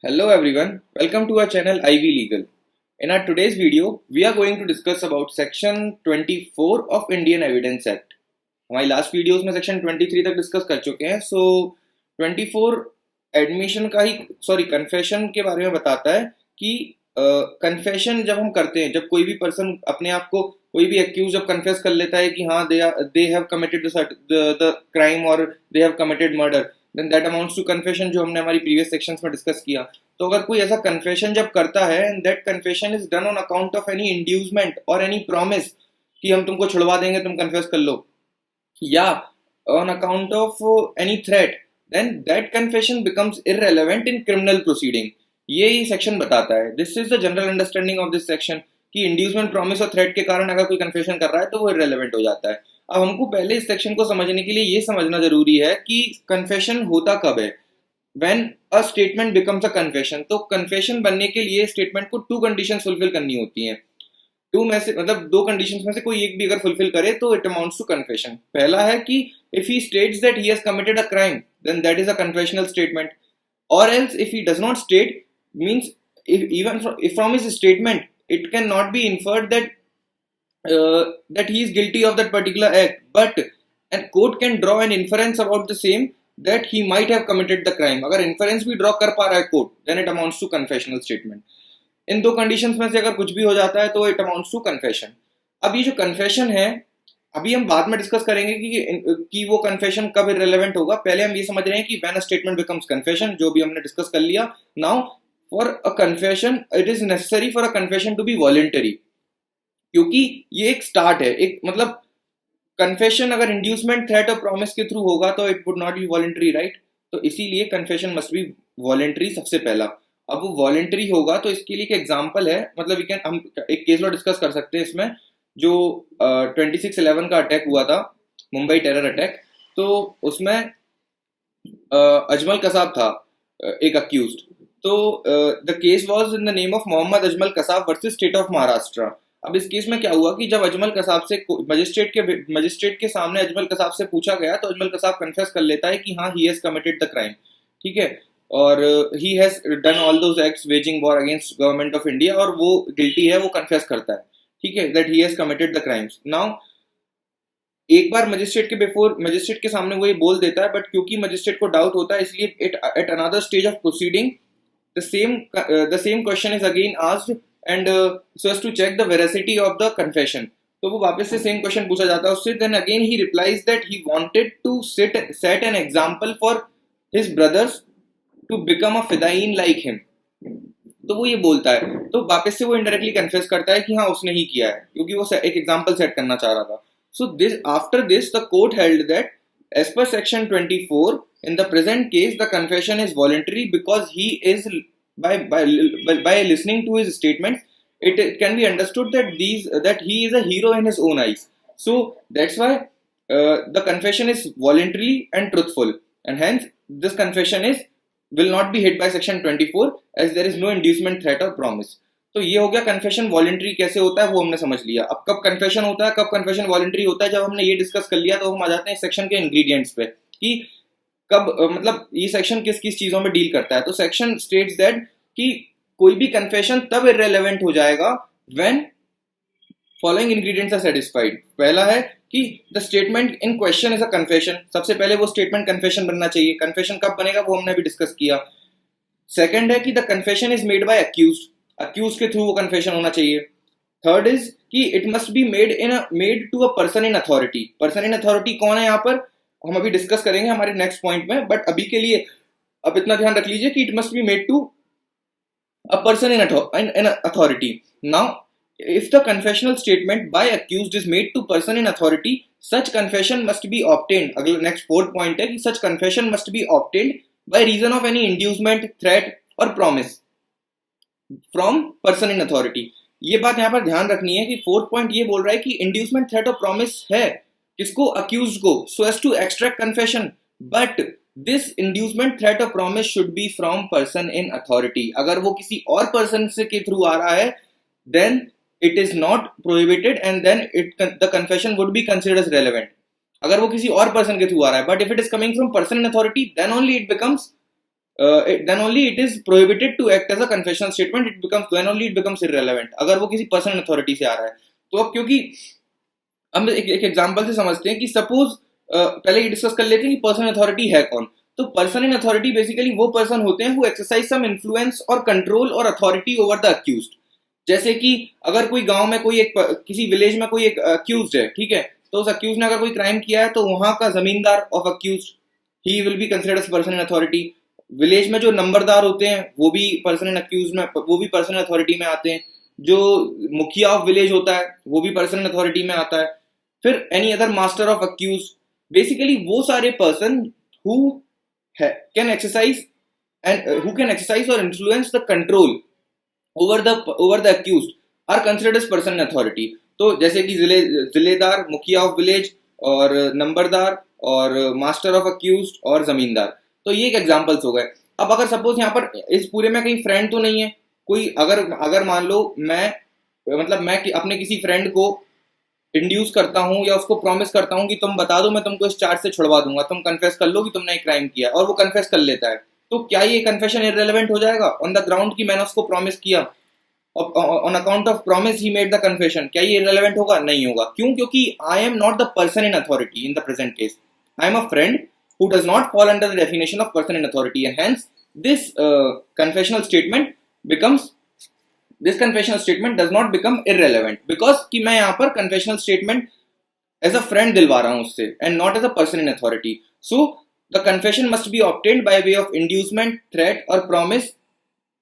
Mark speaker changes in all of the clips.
Speaker 1: Hello everyone, welcome to our channel IVLegal. In our today's video, we are going to discuss about section 24 of Indian Evidence Act. हमारी last videos में section 23 तक discuss कर चुके हैं. सो 24 admission का ही confession के बारे में बताता है कि कन्फेशन जब हम करते हैं, जब कोई भी पर्सन अपने आप को कोई भी एक्यूज जब कन्फेस कर लेता है कि हाँ they have committed the crime और they have committed murder, then that amounts to confession, जो हमने हमारी प्रीवियस सेक्शंस में डिस्कस किया. तो अगर कोई ऐसा कन्फेशन जब करता है and that confession is done on account of any inducement और एनी प्रॉमिस कि हम तुमको छुड़वा देंगे, तुम कन्फेस कर लो, या on account of any threat, then that confession becomes irrelevant in criminal proceeding. ये सेक्शन बताता है. This is the general understanding of this section कि इंड्यूसमेंट, प्रॉमिस और थ्रेट के कारण अगर कोई कन्फेशन कर रहा है तो वो इररेलेवेंट हो जाता है. अब हमको पहले इस सेक्शन को समझने के लिए ये समझना जरूरी है कि कन्फेशन होता कब है. When a statement becomes a confession, तो कन्फेशन बनने के लिए स्टेटमेंट को 2 कंडीशन फुलफिल करनी होती हैं. 2 में से मतलब 2 कंडीशंस में से कोई एक भी अगर फुलफिल करे तो इट अमाउंट्स टू कन्फेशन. पहला है कि if he states that he has committed a crime, then that is a confessional statement. और else if he does not state, means even from his statement it cannot be inferred that he is guilty of that particular act, but a court can draw an inference about the same that he might have committed the crime. अगर inference भी draw कर पा रहा है court, then it amounts to confessional statement. In 2 conditions में से अगर कुछ भी हो जाता है तो इट अमाउंट्स टू कन्फेशन. अब ये जो कन्फेशन है, अभी हम बाद में डिस्कस करेंगे कि वो कन्फेशन कब इररिलेवेंट होगा. पहले हम ये समझ रहे हैं कि when a statement becomes confession, जो भी हमने डिस्कस कर लिया. Now for a confession it is necessary for a confession to be voluntary, क्योंकि ये एक स्टार्ट है. एक मतलब कन्फेशन अगर इंड्यूसमेंट, थ्रेट और प्रॉमिस के थ्रू होगा तो it would not be voluntary, right. तो इसीलिए कन्फेशन मस्ट बी वॉलंटरी सबसे पहला. अब वो वॉलंटरी होगा तो इसके लिए एक एग्जांपल है, मतलब हम एक केस लॉ डिस्कस कर सकते हैं इसमें. जो 26/11 का अटैक हुआ था, मुंबई टेरर अटैक, तो उसमें अजमल कसाब था एक अक्यूज्ड. तो the case was in the name of Mohammad Ajmal Kasab versus state of Maharashtra. अब इस केस में क्या हुआ कि जब अजमल कसाब से मजिस्ट्रेट के सामने अजमल कसाब से पूछा गया तो अजमल कसाब कन्फेस कर लेता है कि हाँ ही हैज कमिटेड द क्राइम, ठीक है, और he has done all those acts waging war against government of India, और वो गिल्टी है, वो कन्फेस करता है, ठीक है, that he has committed the crimes. Now एक बार मजिस्ट्रेट के सामने वो ये बोल देता है, बट क्योंकि मजिस्ट्रेट को डाउट होता है इसलिए at another stage of proceeding the same question is again asked and so as to check the veracity of the confession. तो वो वापस से सेम क्वेश्चन पूछा जाता है उससे. then again he replies that he wanted to set an example for his brothers to become a fidain like him. तो वो ये बोलता है, तो वापस से वो इनडायरेक्टली कन्फेस करता है कि हाँ उसने ही किया है, क्योंकि वो एक एग्जांपल सेट करना चाह रहा था. So this after this the court held that as per section 24, in the present case the confession is voluntary because he is by listening to his statements it can be understood that he is a hero in his own eyes. So that's why the confession is voluntary and truthful, and hence this confession will not be hit by section 24 as there is no inducement, threat or promise. तो ये हो गया confession voluntary कैसे होता है, वो हमने समझ लिया. अब कब कन्फेशन होता है, कब कन्फेशन वॉलंटरी होता है, जब हमने ये डिस्कस कर लिया तो हम आ जाते हैं सेक्शन के इंग्रेडिएंट्स पे कि कब मतलब ये सेक्शन किस किस चीजों में डील करता है. तो सेक्शन स्टेट्स दैट कि कोई भी कन्फेशन तब इररिलेवेंट हो जाएगा when following ingredients are satisfied. पहला है कि the statement in question is a confession. सबसे पहले वो स्टेटमेंट कन्फेशन बनना चाहिए. कन्फेशन कब बनेगा वो हमने भी डिस्कस किया. सेकंड है कि the confession is made by accused के थ्रू वो कन्फेशन होना चाहिए. थर्ड इज कि it must be made to a person in authority. Person in authority कौन है यहाँ पर हम अभी डिस्कस करेंगे हमारे नेक्स्ट पॉइंट में, बट अभी के लिए अब इतना ध्यान रख लीजिए कि it must be made to a person in authority. Now if the confessional statement by accused is made to person in authority, such confession must be obtained. अगला next fourth point है कि such confession must be obtained by reason of any inducement, threat or promise from person in authority. ये बात यहाँ पर ध्यान रखनी है कि फोर्थ पॉइंट ये बोल रहा है कि inducement, threat और promise है किसको, accused को, so as to extract confession, but this inducement, threat or promise should be from person in authority. अगर वो किसी और पर्सन से के थ्रू आ रहा है then it is not prohibited and then the confession would be considered as relevant. अगर वो किसी और पर्सन के थ्रू आ रहा है, but if it is coming from person in authority then only it becomes then only it is prohibited to act as a confessional statement. Then only it becomes irrelevant. अगर वो किसी person authority से आ रहा है तो अब क्योंकि हम एक एग्जांपल से समझते हैं कि सपोज पहले ये डिस्कस कर लेते हैं कि पर्सन अथॉरिटी है कौन. तो पर्सन इन अथॉरिटी बेसिकली वो पर्सन होते हैं हु एक्सरसाइज सम इन्फ्लुएंस और कंट्रोल और अथॉरिटी ओवर द अक्यूज्ड. जैसे कि अगर कोई गांव में कोई एक किसी विलेज में कोई एक अक्यूज्ड है, ठीक है, तो उस अक्यूज ने अगर कोई क्राइम किया है तो वहां का जमींदार of accused he will be considered as person in authority. Village में जो नंबरदार होते हैं वो भी पर्सन इन अक्यूज में, वो भी पर्सन अथॉरिटी में आते हैं. जो मुखिया ऑफ विलेज होता है वो भी पर्सन अथॉरिटी में आता है. फिर any other master of accused, basically वो सारे पर्सन हु कैन एक्सरसाइज और influence the control over the accused are considered as person in authority. तो जैसे कि जिलेदार, मुखिया ऑफ विलेज और नंबरदार और मास्टर ऑफ अक्यूज और जमींदार. तो ये एक एग्जांपल्स हो गए. अब अगर सपोज यहाँ पर इस पूरे में कहीं फ्रेंड तो नहीं है कोई, अगर मान लो मैं अपने किसी फ्रेंड को इंड्यूस करता हूँ या उसको प्रॉमिस करता हूँ कि तुम बता दो मैं तुमको इस चार्ज से छुड़वा दूंगा, तुम कन्फेस कर लो कि तुमने एक क्राइम किया, और वो कन्फेस कर लेता है, तो क्या ये कन्फेशन इररिलेवेंट हो जाएगा ऑन द ग्राउंड कि मैंने उसको प्रॉमिस किया, on account of promise he made the confession? क्या ये इररिलेवेंट होगा? नहीं होगा. क्यों? क्योंकि I am not the person in authority in the present case. I am a friend who does not fall under the definition of person in authority, and hence this confessional statement does not become irrelevant because कि मैं यहाँ पर confessional statement as a friend दिलवा रहा हूँ उससे and not as a person in authority. So the confession must be obtained by way of inducement, threat or promise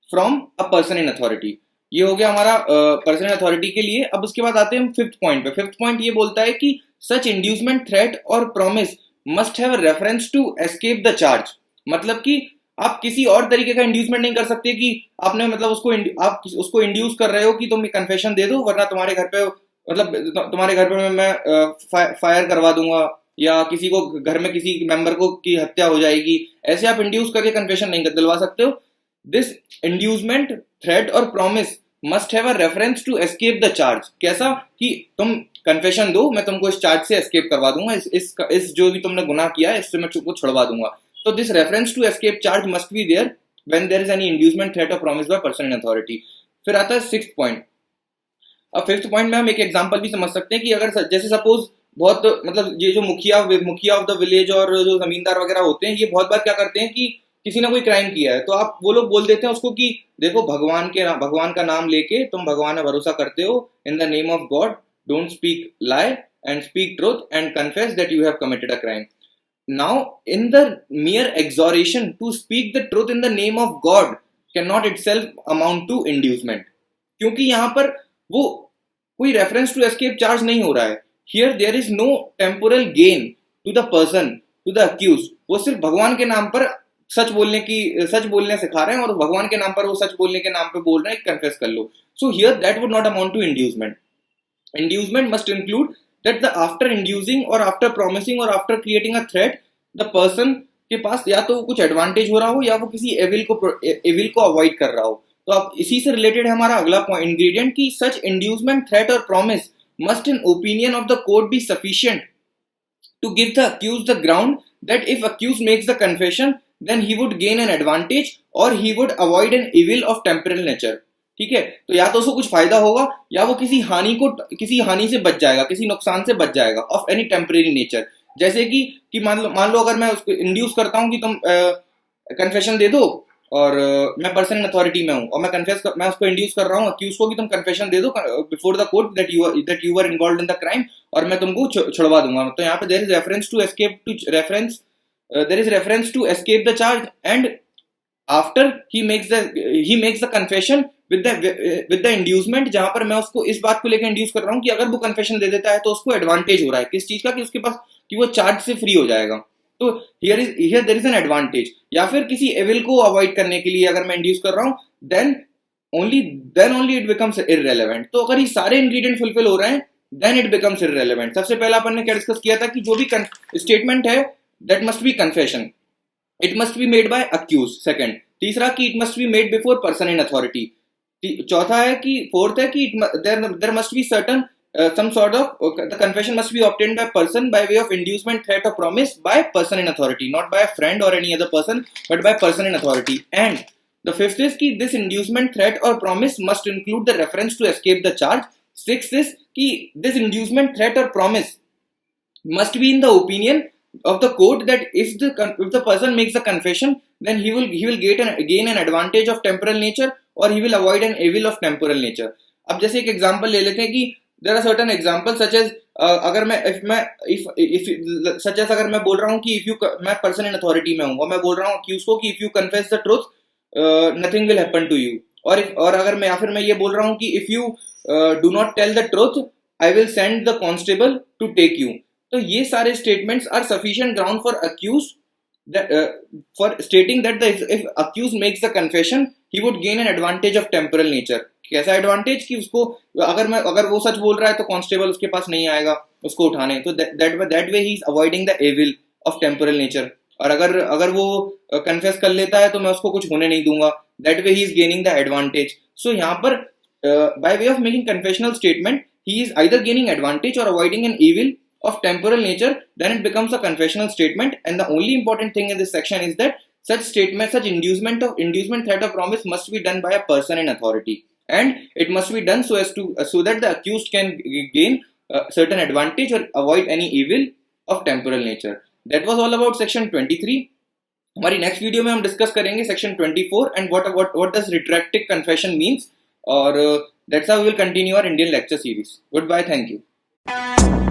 Speaker 1: from a person in authority. ये हो गया हमारा पर्सन इन अथॉरिटी के लिए. अब उसके बाद आते हैं हम फिफ्थ पॉइंट पे. फिफ्थ पॉइंट ये बोलता है कि सच इंड्यूसमेंट, थ्रेट और promise must have reference to escape the charge. मतलब कि आप किसी और तरीके का इंड्यूसमेंट नहीं कर सकते कि आपने आप उसको इंड्यूस कर रहे हो कि तुम कन्फेशन दे दो वरना तुम्हारे घर पे मैं फायर करवा दूंगा या किसी को घर में किसी मेंबर को की हत्या हो जाएगी. ऐसे आप इंड्यूस करके कन्फेशन नहीं दिलवा सकते हो. दिस इंड्यूसमेंट, थ्रेट और promise must have a reference to escape the charge. कैसा? कि तुम कन्फेशन दो, मैं तुमको इस चार्ज से एस्केप करवा दूंगा, इस जो भी तुमने गुनाह किया है इससे मैं तुमको छुड़वा दूंगा. तो this reference to escape charge must be there when there is any inducement, threat और promise by person in authority. फिर आता है सिक्स्थ पॉइंट. अब फिफ्थ पॉइंट में हम एक एग्जांपल भी समझ सकते हैं कि अगर जैसे सपोज बहुत ये जो मुखिया ऑफ द विलेज और जो जमींदार वगैरह होते हैं, ये बहुत बार क्या करते हैं कि किसी ने कोई क्राइम किया है तो वो लोग बोल देते हैं उसको कि देखो भगवान का नाम लेके तुम भगवान में भरोसा करते हो, in the name of God don't speak lie and speak truth and confess that you have committed a crime. Now in the mere exhortation to speak the truth in the name of God cannot itself amount to inducement. क्योंकि यहाँ पर वो कोई reference to escape charge नहीं हो रहा है. Here there is no temporal gain to the person, to the accused. वो सिर्फ भगवान के नाम पर सच बोलने सिखा रहे हैं और भगवान के नाम पर वो सच बोलने के नाम पे बोल रहे हैं कन्फेस कर लो. So here that would not amount to inducement. Inducement must include that the after inducing और आफ्टर प्रॉमिसिंग और after creating a threat the person के पास या तो कुछ एडवांटेज हो रहा हो या वो किसी एविल को अवॉइड कर रहा हो. तो अब इसी से रिलेटेड है हमारा अगला पॉइंट इंग्रेडिएंट की सच इंड्यूसमेंट, थ्रेट और promise must in opinion of the court be sufficient to give the accused the ground that if accused makes the confession then he would gain an advantage or he would avoid an evil of temporal nature. ठीक है, तो या तो उसको कुछ फायदा होगा या वो किसी हानि से बच जाएगा, किसी नुकसान से बच जाएगा ऑफ एनी टेम्परेरी नेचर. जैसे कि मान लो अगर मैं उसको इंड्यूस करता हूँ कि तुम कन्फेशन दे दो और मैं पर्सन इन अथॉरिटी में हूँ और मैं उसको इंड्यूस कर रहा हूँ अक्यूज को कि तुम कन्फेशन दे दो before the court that you were involved in the crime और मैं तुमको छुड़वा दूंगा. तो यहाँ पे there is reference to escape the charge, and after he makes the confession with the inducement, जहां पर मैं उसको इस बात को लेकर इंड्यूस कर रहा हूँ कि अगर वो कन्फेशन दे देता है तो उसको एडवांटेज हो रहा है किस चीज का, कि उसके पास कि वो चार्ज से फ्री हो जाएगा. तो here there is an advantage. या फिर किसी एविल को अवॉइड करने के लिए अगर मैं इंड्यूस कर रहा हूँ then only it becomes irrelevant. तो अगर ये सारे इंग्रेडिएंट फुलफिल हो रहे हैं then it becomes irrelevant. सबसे पहला अपन ने क्या डिस्कस किया था कि जो भी स्टेटमेंट है that must be confession, it must be made by accused. second, तीसरा कि it must be made before person in authority. चौथा है कि फोर्थ है कि there must be certain some sort of the confession must be obtained by person by way of inducement, threat or promise by person in authority, not by a friend or any other person, but by person in authority. And the fifth is कि this inducement, threat or promise must include the reference to escape the charge. Sixth is कि this inducement, threat or promise must be in the opinion of the court that if the person makes the confession, then he will gain an advantage of temporal nature or he will avoid an evil of temporal nature. अब जैसे एक example ले लेते हैं कि there are certain examples such as अगर मैं if such as अगर मैं बोल रहा हूँ कि मैं person in authority में हूँ और मैं बोल रहा हूँ accused को कि if you confess the truth nothing will happen to you, और अगर मैं या फिर मैं ये बोल रहा हूँ कि if you do not tell the truth I will send the constable to take you. तो ये सारे statements are sufficient ground for accused that for stating that if accused makes the confession he would gain an advantage of temporal nature. कैसा advantage कि उसको अगर वो सच बोल रहा है तो कांस्टेबल उसके पास नहीं आएगा उसको उठाने, तो that way he is avoiding the evil of temporal nature. और अगर वो कन्फेस कर लेता है तो मैं उसको कुछ होने नहीं दूंगा, that way he is gaining the advantage. So यहाँ पर by way of making confessional statement he is either gaining advantage और avoiding an evil of temporal nature, then it becomes a confessional statement. And the only important thing in this section is that such inducement, threat or promise must be done by a person in authority, and it must be done so that the accused can gain certain advantage or avoid any evil of temporal nature. That was all about section 23. हमारी next video में हम discuss करेंगे section 24 and what does retracted confession means, और that's how we will continue our Indian lecture series. Goodbye, thank you.